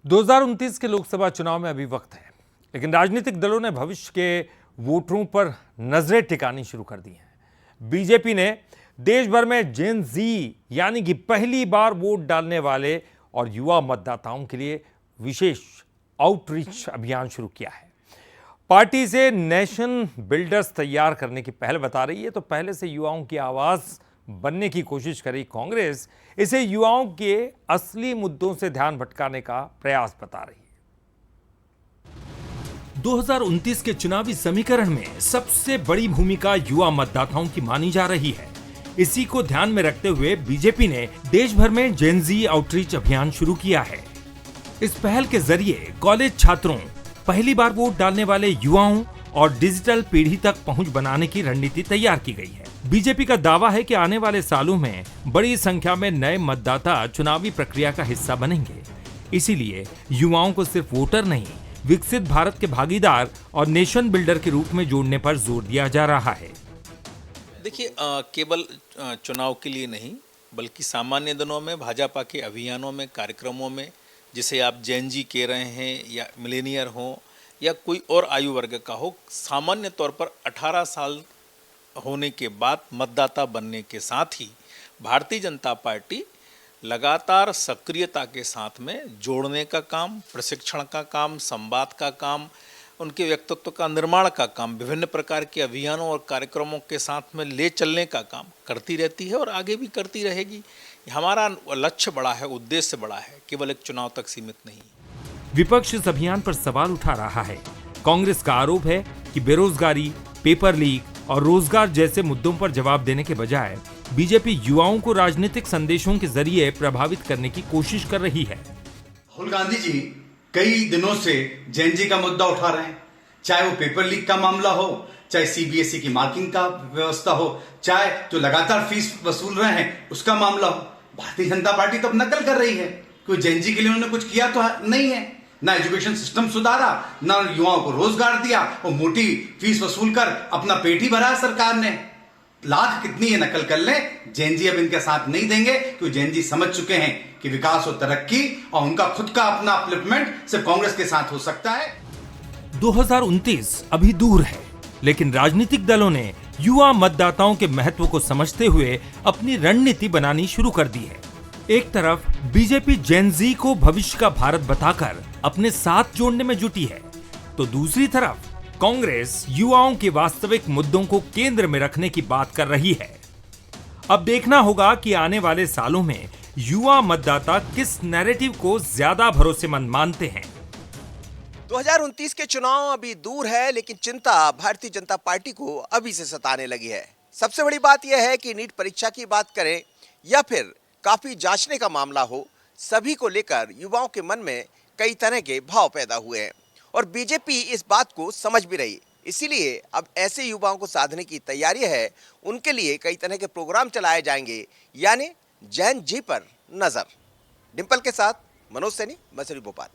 2029 के लोकसभा चुनाव में अभी वक्त है, लेकिन राजनीतिक दलों ने भविष्य के वोटरों पर नजरें टिकानी शुरू कर दी हैं। बीजेपी ने देश भर में जेन जी यानी कि पहली बार वोट डालने वाले और युवा मतदाताओं के लिए विशेष आउटरीच अभियान शुरू किया है। पार्टी से नेशन बिल्डर्स तैयार करने की पहल बता रही है, तो पहले से युवाओं की आवाज बनने की कोशिश करी कांग्रेस इसे युवाओं के असली मुद्दों से ध्यान भटकाने का प्रयास बता रही है। 2029 के चुनावी समीकरण में सबसे बड़ी भूमिका युवा मतदाताओं की मानी जा रही है। इसी को ध्यान में रखते हुए बीजेपी ने देश भर में जेन जी आउटरीच अभियान शुरू किया है। इस पहल के जरिए कॉलेज छात्रों, पहली बार वोट डालने वाले युवाओं और डिजिटल पीढ़ी तक पहुंच बनाने की रणनीति तैयार की गई है। बीजेपी का दावा है कि आने वाले सालों में बड़ी संख्या में नए मतदाता चुनावी प्रक्रिया का हिस्सा बनेंगे। इसीलिए युवाओं को सिर्फ वोटर नहीं, विकसित भारत के भागीदार और नेशन बिल्डर के रूप में जोड़ने पर जोर दिया जा रहा है। देखिए, केवल चुनाव के लिए नहीं बल्कि सामान्य दिनों में भाजपा के अभियानों में, कार्यक्रमों में, जिसे आप जेन जी कह रहे हैं या मिलेनियर हो या कोई और आयु वर्ग का हो, सामान्य तौर पर 18 साल होने के बाद मतदाता बनने के साथ ही भारतीय जनता पार्टी लगातार सक्रियता के साथ में जोड़ने का काम, प्रशिक्षण का काम, संवाद का काम, उनके व्यक्तित्व का निर्माण का काम, विभिन्न प्रकार के अभियानों और कार्यक्रमों के साथ में ले चलने का काम करती रहती है और आगे भी करती रहेगी। हमारा लक्ष्य बड़ा है, उद्देश्य बड़ा है, केवल एक चुनाव तक सीमित नहीं। विपक्ष इस अभियान पर सवाल उठा रहा है। कांग्रेस का आरोप है कि बेरोजगारी, पेपर लीक और रोजगार जैसे मुद्दों पर जवाब देने के बजाय बीजेपी युवाओं को राजनीतिक संदेशों के जरिए प्रभावित करने की कोशिश कर रही है। राहुल गांधी जी कई दिनों से जेन जी का मुद्दा उठा रहे हैं, चाहे वो पेपर लीक का मामला हो, चाहे सीबीएसई की मार्किंग का व्यवस्था हो, चाहे जो लगातार फीस वसूल रहे हैं उसका मामला हो। भारतीय जनता पार्टी तो अब नकल कर रही है। कोई जेन जी के लिए उन्होंने कुछ किया तो नहीं है, ना एजुकेशन सिस्टम सुधारा, ना युवाओं को रोजगार दिया, वो मोटी फीस वसूल कर अपना पेट ही भरा है सरकार ने। लाख कितनी ये नकल कर ले, जेन जी अब इनके साथ नहीं देंगे, क्योंकि जेन जी समझ चुके हैं कि विकास और तरक्की और उनका खुद का अपना अपलिफ्टमेंट सिर्फ कांग्रेस के साथ हो सकता है। 2029 अभी दूर है, लेकिन राजनीतिक दलों ने युवा मतदाताओं के महत्व को समझते हुए अपनी रणनीति बनानी शुरू कर दी है। एक तरफ बीजेपी जेन जी को भविष्य का भारत बताकर अपने साथ जोड़ने में जुटी है, तो दूसरी तरफ कांग्रेस युवाओं के वास्तविक मुद्दों को केंद्र में रखने की बात कर रही है। अब देखना होगा कि आने वाले सालों में युवा मतदाता किस नैरेटिव को ज्यादा भरोसेमंद मानते हैं। 2029 के चुनाव अभी दूर है, लेकिन चिंता भारतीय जनता पार्टी को अभी से सताने लगी है। सबसे बड़ी बात यह है कि नीट परीक्षा की बात करें या फिर काफी जांचने का मामला हो, सभी को लेकर युवाओं के मन में कई तरह के भाव पैदा हुए हैं और बीजेपी इस बात को समझ भी रही। इसीलिए अब ऐसे युवाओं को साधने की तैयारी है। उनके लिए कई तरह के प्रोग्राम चलाए जाएंगे, यानी जेन जी पर नजर। डिंपल के साथ मनोज सैनी, मसूरी, भोपाल।